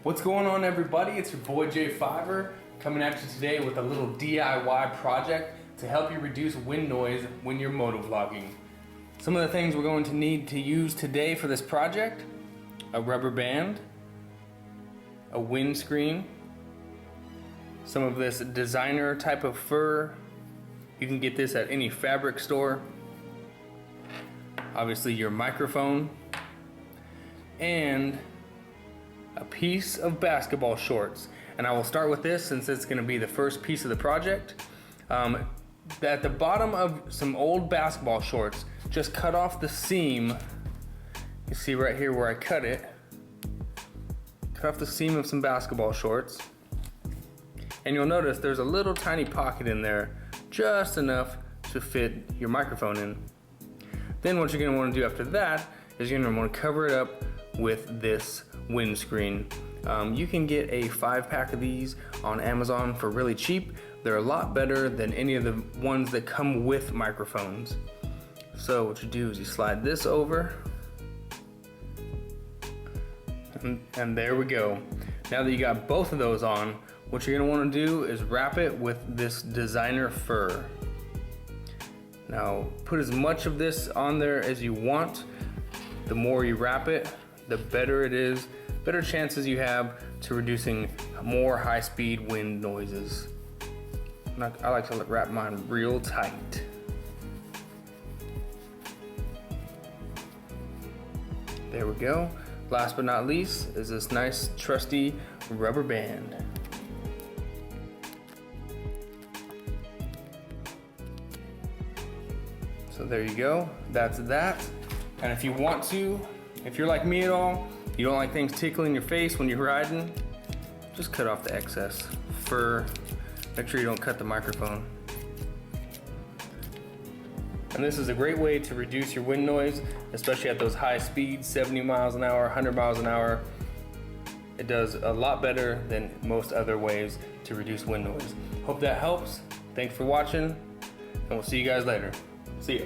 What's going on, everybody? It's your boy Jay Fiverr coming at you today with a little DIY project to help you reduce wind noise when you're motovlogging. Some of the things we're going to need to use today for this project: a rubber band, a windscreen, some of this designer type of fur. You can get this at any fabric store. Obviously your microphone, and a piece of basketball shorts. And I will start with this since it's going to be the first piece of the project. At the bottom of some old basketball shorts, just cut off the seam. You see right here where I cut it. Cut off the seam of some basketball shorts. And you'll notice there's a little tiny pocket in there, just enough to fit your microphone in. Then what you're going to want to do after that is you're going to want to cover it up with this windscreen. You can get a 5-pack of these on Amazon for really cheap. They're a lot better than any of the ones that come with microphones. So what you do is you slide this over, and there we go. Now that you got both of those on, what you're going to want to do is wrap it with this designer fur. Now put as much of this on there as you want. The more you wrap it, the better it is, better chances you have to reducing more high-speed wind noises. I like to wrap mine real tight. There we go. Last but not least is this nice trusty rubber band. So there you go, that's that. And if you want to, if you're like me at all, you don't like things tickling your face when you're riding, just cut off the excess fur. Make sure you don't cut the microphone. And this is a great way to reduce your wind noise, especially at those high speeds, 70 miles an hour, 100 miles an hour. It does a lot better than most other ways to reduce wind noise. Hope that helps. Thanks for watching, and we'll see you guys later. See ya.